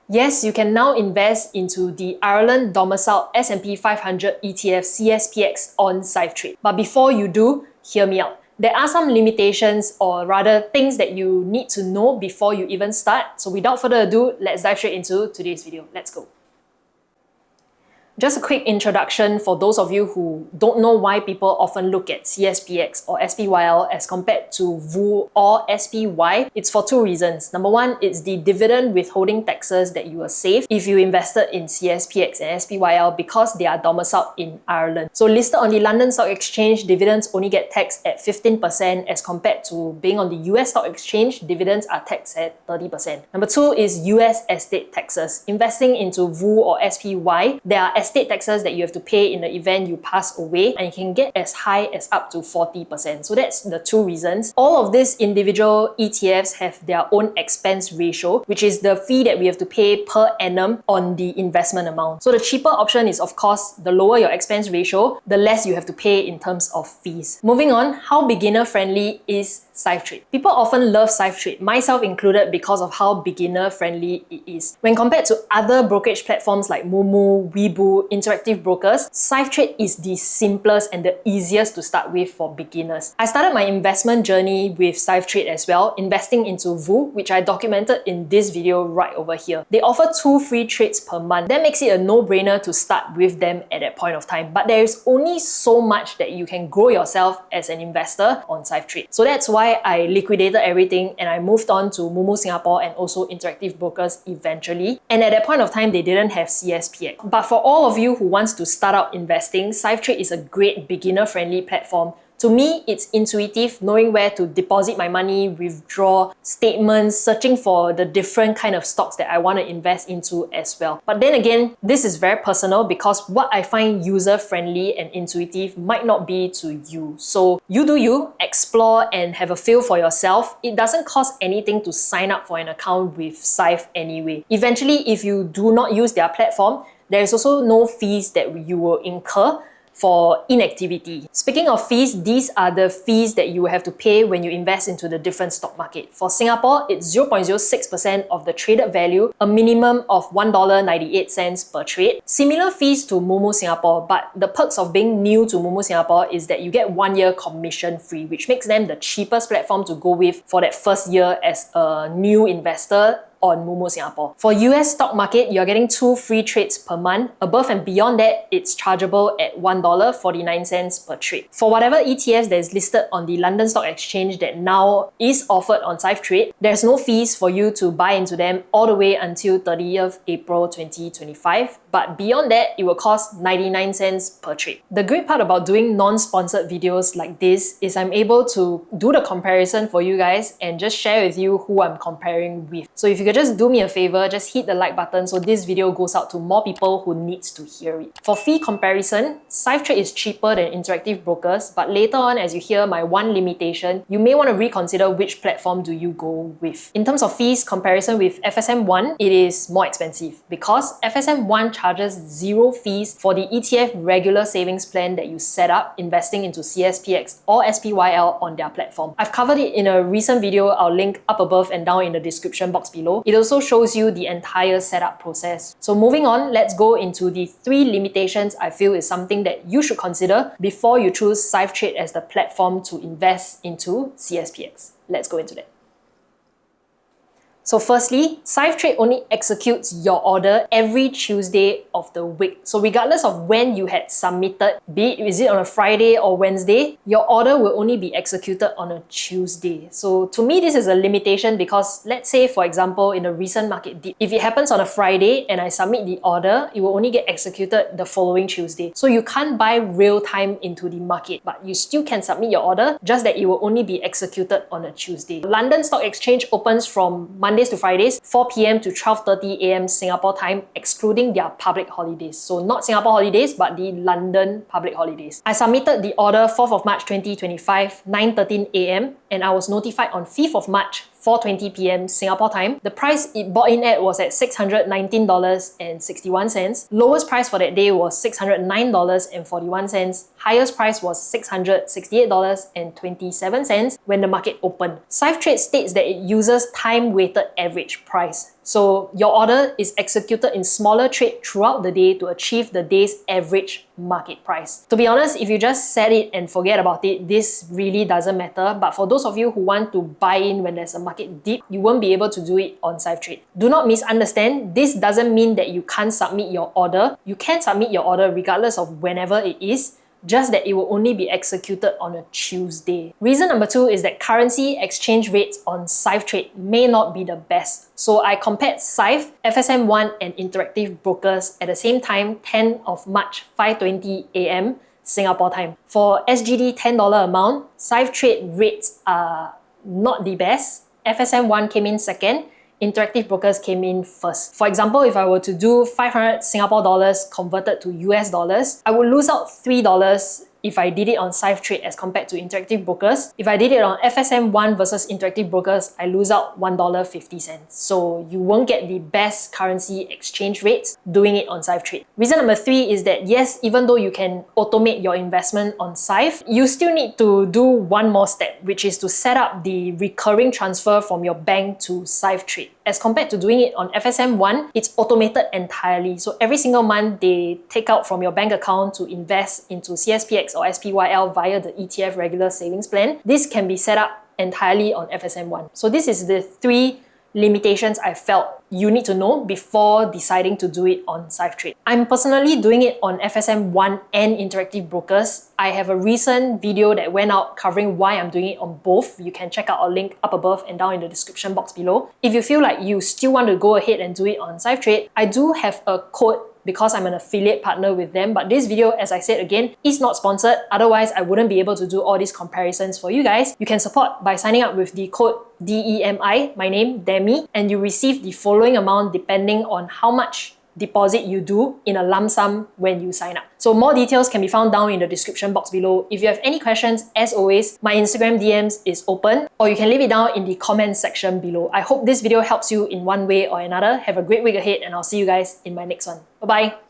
Yes, you can now invest into the Ireland domiciled S&P 500 ETF CSPX on Syfe Trade. But before you do, hear me out. There are some limitations, or rather things that you need to know before you even start. So without further ado, let's dive straight into today's video. Let's go. Just a quick introduction for those of you who don't know why people often look at CSPX or SPYL as compared to VOO or SPY. It's for two reasons. Number one, it's the dividend withholding taxes that you will save if you invested in CSPX and SPYL because they are domiciled in Ireland. So listed on the London Stock Exchange, dividends only get taxed at 15% as compared to being on the US Stock Exchange, dividends are taxed at 30%. Number two is US estate taxes. Investing into VOO or SPY, there are estate taxes that you have to pay in the event you pass away, and you can get as high as up to 40%. So that's the two reasons. All of these individual ETFs have their own expense ratio, which is the fee that we have to pay per annum on the investment amount. So the cheaper option is, of course, the lower your expense ratio, the less you have to pay in terms of fees. Moving on, how beginner friendly is Syfe Trade? People often love Syfe Trade, myself included, because of how beginner friendly it is. When compared to other brokerage platforms like Moomoo, Weeboo, Interactive Brokers, Syfe Trade is the simplest and the easiest to start with for beginners. I started my investment journey with Syfe Trade as well, investing into VOO, which I documented in this video right over here. They offer 2 free trades per month. That makes it a no-brainer to start with them at that point of time. But there is only so much that you can grow yourself as an investor on Syfe Trade. So that's why I liquidated everything and I moved on to Moomoo Singapore and also Interactive Brokers eventually. And at that point of time, they didn't have CSPX. But for all of you who wants to start out investing, Syfe Trade is a great beginner-friendly platform. To me, it's intuitive, knowing where to deposit my money, withdraw statements, searching for the different kind of stocks that I want to invest into as well. But then again, this is very personal because what I find user-friendly and intuitive might not be to you. So you do you, explore and have a feel for yourself. It doesn't cost anything to sign up for an account with Syfe anyway. Eventually, if you do not use their platform, there is also no fees that you will incur for inactivity. Speaking of fees, these are the fees that you will have to pay when you invest into the different stock market. For Singapore, it's 0.06% of the traded value, a minimum of $1.98 per trade. Similar fees to Moomoo Singapore, but the perks of being new to Moomoo Singapore is that you get 1 year commission free, which makes them the cheapest platform to go with for that first year as a new investor on Moomoo Singapore. For US stock market, you're getting 2 free trades per month. Above and beyond that, it's chargeable at $1.49 per trade. For whatever ETFs that is listed on the London Stock Exchange that now is offered on Syfe Trade, there's no fees for you to buy into them all the way until 30th April 2025. But beyond that, it will cost 99 cents per trade. The great part about doing non-sponsored videos like this is I'm able to do the comparison for you guys and just share with you who I'm comparing with. So if you could just do me a favor, just hit the like button so this video goes out to more people who needs to hear it. For fee comparison, Syfe Trade is cheaper than Interactive Brokers, but later on, as you hear my one limitation, you may want to reconsider which platform do you go with. In terms of fees comparison with FSM1, it is more expensive because FSM1 charges 0 fees for the ETF regular savings plan that you set up investing into CSPX or SPYL on their platform. I've covered it in a recent video. I'll link up above and down in the description box below. It also shows you the entire setup process. So moving on, let's go into the 3 limitations I feel is something that you should consider before you choose Syfe Trade as the platform to invest into CSPX. Let's go into that. So firstly, Syfe Trade only executes your order every Tuesday of the week. So regardless of when you had submitted, be it is it on a Friday or Wednesday, your order will only be executed on a Tuesday. So to me, this is a limitation because let's say, for example, in a recent market dip, if it happens on a Friday and I submit the order, it will only get executed the following Tuesday. So you can't buy real time into the market, but you still can submit your order, just that it will only be executed on a Tuesday. London Stock Exchange opens from Mondays to Fridays, 4 p.m. to 12:30 a.m. Singapore time, excluding their public holidays. So not Singapore holidays, but the London public holidays. I submitted the order 4th of March 2025, 9:13 a.m. and I was notified on 5th of March, 4:20 p.m. Singapore time. The price it bought in at was at $619.61. Lowest price for that day was $609.41. Highest price was $668.27 when the market opened. Syfe Trade states that it uses time-weighted average price. So your order is executed in smaller trade throughout the day to achieve the day's average market price. To be honest, if you just set it and forget about it, this really doesn't matter. But for those of you who want to buy in when there's a market dip, you won't be able to do it on Syfe Trade. Do not misunderstand, this doesn't mean that you can't submit your order. You can submit your order regardless of whenever it is, just that it will only be executed on a Tuesday. Reason number 2 is that currency exchange rates on Syfe Trade may not be the best. So I compared Syfe, FSM1 and Interactive Brokers at the same time, 10 of March, 5:20 AM Singapore time. For SGD $10 amount, Syfe Trade rates are not the best. FSM1 came in second, Interactive Brokers came in first. For example, if I were to do 500 Singapore dollars converted to US dollars, I would lose out $3 if I did it on Syfe Trade as compared to Interactive Brokers. If I did it on FSM1 versus Interactive Brokers, I lose out $1.50. So you won't get the best currency exchange rates doing it on Syfe Trade. Reason number 3 is that yes, even though you can automate your investment on Syfe, you still need to do one more step, which is to set up the recurring transfer from your bank to Syfe Trade. As compared to doing it on FSM1, it's automated entirely. So every single month, they take out from your bank account to invest into CSPX or SPYL via the ETF regular savings plan. This can be set up entirely on FSM1. So this is the 3 limitations I felt you need to know before deciding to do it on Syfe Trade. I'm personally doing it on FSM1 and Interactive Brokers. I have a recent video that went out covering why I'm doing it on both. You can check out our link up above and down in the description box below. If you feel like you still want to go ahead and do it on Syfe Trade, I do have a code because I'm an affiliate partner with them. But this video, as I said again, is not sponsored. Otherwise, I wouldn't be able to do all these comparisons for you guys. You can support by signing up with the code DEMI, my name, Demi, and you receive the following amount depending on how much deposit you do in a lump sum when you sign up. So more details can be found down in the description box below. If you have any questions, as always, my Instagram DMs is open, or you can leave it down in the comments section below. I hope this video helps you in one way or another. Have a great week ahead, and I'll see you guys in my next one. Bye-bye.